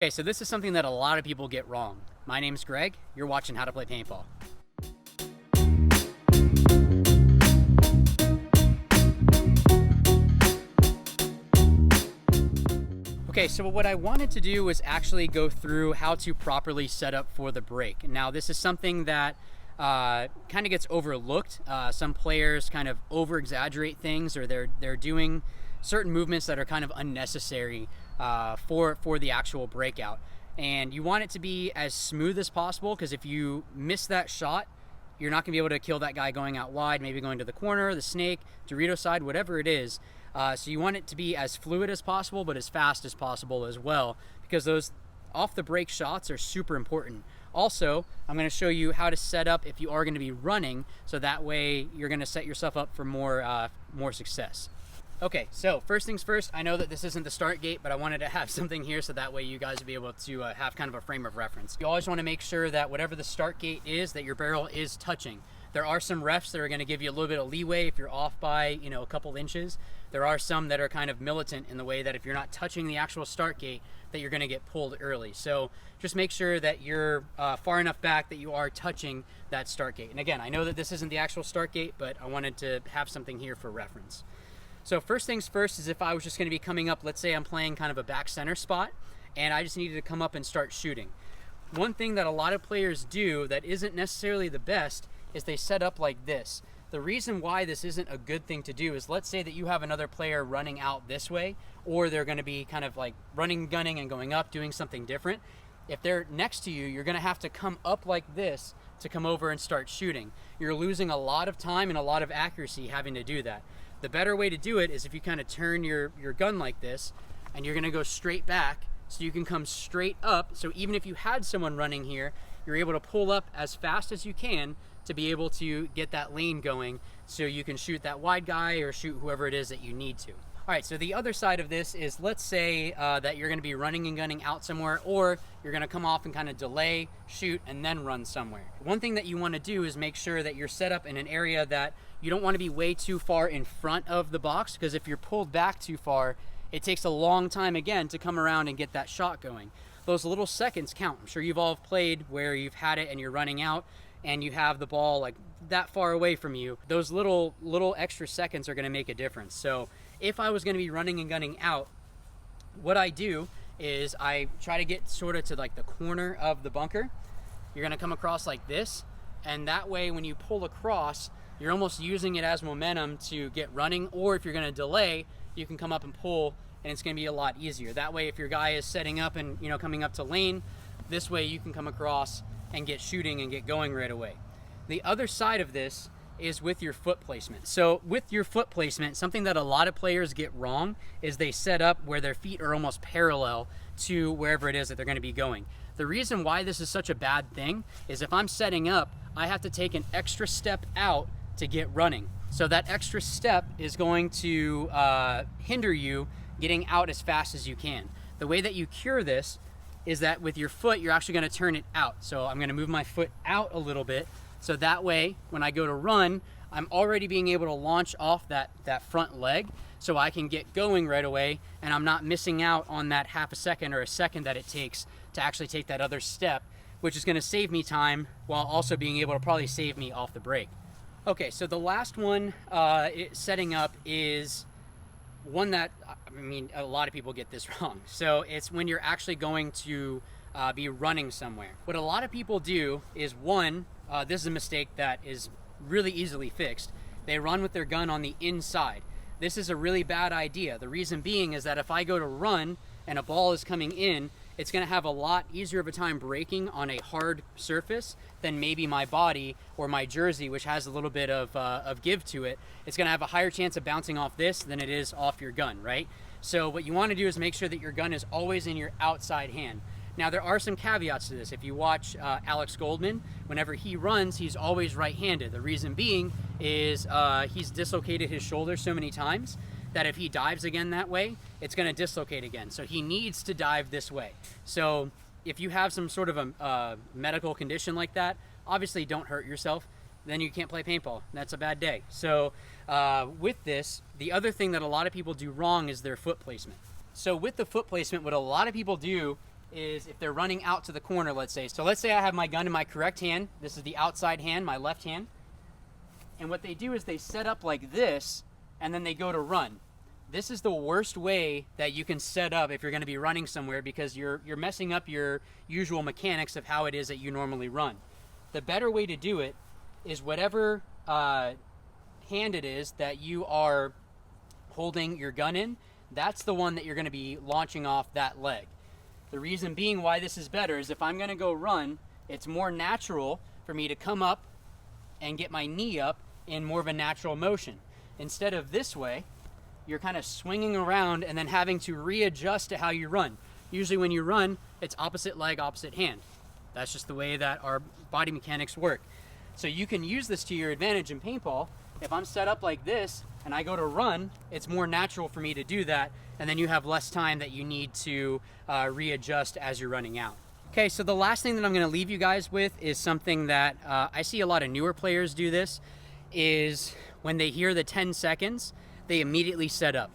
Okay, so this is something that a lot of people get wrong. My name's Greg, you're watching How to Play Paintball. Okay, so what I wanted to do was actually go through how to properly set up for the break. Now, this is something that kind of gets overlooked. Some players kind of over-exaggerate things, or they're doing certain movements that are kind of unnecessary for the actual breakout. And you want it to be as smooth as possible, because if you miss that shot, you're not going to be able to kill that guy going out wide, maybe going to the corner, the snake, Dorito side, whatever it is. So you want it to be as fluid as possible, but as fast as possible as well, because those off the break shots are super important. Also, I'm going to show you how to set up if you are going to be running, so that way you're going to set yourself up for more success. Okay, so first things first, I know that this isn't the start gate, but I wanted to have something here so that way you guys will be able to have kind of a frame of reference. You always want to make sure that whatever the start gate is, that your barrel is touching. There are some refs that are going to give you a little bit of leeway if you're off by, a couple inches. There are some that are kind of militant in the way that if you're not touching the actual start gate, that you're going to get pulled early. So just make sure that you're far enough back that you are touching that start gate. And again, I know that this isn't the actual start gate, but I wanted to have something here for reference. So first things first is if I was just going to be coming up, let's say I'm playing kind of a back center spot, and I just needed to come up and start shooting. One thing that a lot of players do that isn't necessarily the best is they set up like this. The reason why this isn't a good thing to do is, let's say that you have another player running out this way, or they're going to be kind of like running, gunning, and going up, doing something different. If they're next to you, you're going to have to come up like this to come over and start shooting. You're losing a lot of time and a lot of accuracy having to do that. The better way to do it is if you kind of turn your gun like this, and you're going to go straight back, so you can come straight up. So even if you had someone running here, you're able to pull up as fast as you can to be able to get that lane going, so you can shoot that wide guy or shoot whoever it is that you need to. All right, so the other side of this is, let's say that you're going to be running and gunning out somewhere, or you're going to come off and kind of delay, shoot, and then run somewhere. One thing that you want to do is make sure that you're set up in an area that you don't want to be way too far in front of the box, because if you're pulled back too far, it takes a long time again to come around and get that shot going. Those little seconds count. I'm sure you've all played where you've had it and you're running out and you have the ball like that far away from you. Those little extra seconds are going to make a difference. So if I was going to be running and gunning out, what I do is I try to get sort of to like the corner of the bunker. You're going to come across like this, and that way when you pull across, you're almost using it as momentum to get running, or if you're going to delay, you can come up and pull, and it's going to be a lot easier. That way, if your guy is setting up and coming up to lane, this way you can come across and get shooting and get going right away. The other side of this is with your foot placement. So with your foot placement, something that a lot of players get wrong is they set up where their feet are almost parallel to wherever it is that they're going to be going. The reason why this is such a bad thing is if I'm setting up, I have to take an extra step out to get running. So that extra step is going to hinder you getting out as fast as you can. The way that you cure this is that with your foot, you're actually going to turn it out. So I'm going to move my foot out a little bit, so that way when I go to run, I'm already being able to launch off that front leg, so I can get going right away, and I'm not missing out on that half a second or a second that it takes to actually take that other step, which is going to save me time while also being able to probably save me off the break. Okay, so the last one setting up is one that, a lot of people get this wrong. So it's when you're actually going to be running somewhere. What a lot of people do is, one, this is a mistake that is really easily fixed. They run with their gun on the inside. This is a really bad idea. The reason being is that if I go to run and a ball is coming in, it's going to have a lot easier of a time breaking on a hard surface than maybe my body or my jersey, which has a little bit of give to it. It's going to have a higher chance of bouncing off this than it is off your gun, right? So what you want to do is make sure that your gun is always in your outside hand. Now, there are some caveats to this. If you watch Alex Goldman, whenever he runs, he's always right-handed. The reason being is he's dislocated his shoulder so many times that if he dives again that way, it's going to dislocate again. So he needs to dive this way. So if you have some sort of a medical condition like that, obviously don't hurt yourself. Then you can't play paintball. That's a bad day. So with this, the other thing that a lot of people do wrong is their foot placement. So with the foot placement, what a lot of people do is if they're running out to the corner, let's say. So let's say I have my gun in my correct hand. This is the outside hand, my left hand. And what they do is they set up like this, and then they go to run. This is the worst way that you can set up if you're going to be running somewhere, because you're messing up your usual mechanics of how it is that you normally run. The better way to do it is whatever hand it is that you are holding your gun in, that's the one that you're going to be launching off that leg. The reason being why this is better is if I'm going to go run, it's more natural for me to come up and get my knee up in more of a natural motion. Instead of this way, you're kind of swinging around and then having to readjust to how you run. Usually when you run, it's opposite leg, opposite hand. That's just the way that our body mechanics work. So you can use this to your advantage in paintball. If I'm set up like this and I go to run, it's more natural for me to do that, and then you have less time that you need to readjust as you're running out. Okay, so the last thing that I'm gonna leave you guys with is something that I see a lot of newer players do this, is when they hear the 10 seconds, they immediately set up.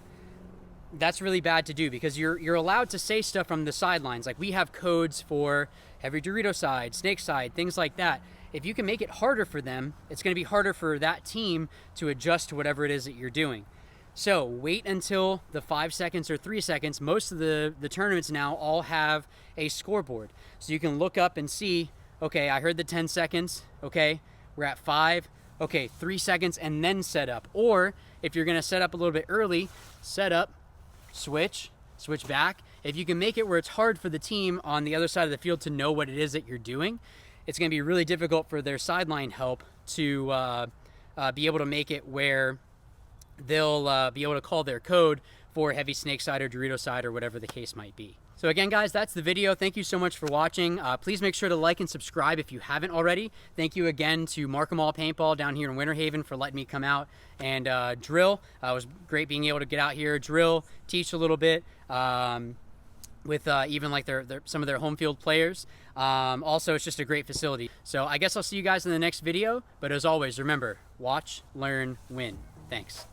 That's really bad to do, because you're allowed to say stuff from the sidelines. Like, we have codes for heavy Dorito side, snake side, things like that. If you can make it harder for them, it's going to be harder for that team to adjust to whatever it is that you're doing. So wait until the 5 seconds or 3 seconds. Most of the tournaments now all have a scoreboard. So you can look up and see, okay, I heard the 10 seconds. Okay, we're at 5. Okay, 3 seconds, and then set up. Or if you're going to set up a little bit early, set up, switch back. If you can make it where it's hard for the team on the other side of the field to know what it is that you're doing, it's going to be really difficult for their sideline help to be able to make it where they'll be able to call their code for heavy snake side or Dorito side or whatever the case might be. So again, guys, that's the video. Thank you so much for watching. Please make sure to like and subscribe if you haven't already. Thank you again to Mark 'em All Paintball down here in Winter Haven for letting me come out and drill. It was great being able to get out here, drill, teach a little bit with even like some of their home field players. Also, it's just a great facility. So I guess I'll see you guys in the next video. But as always, remember, watch, learn, win. Thanks.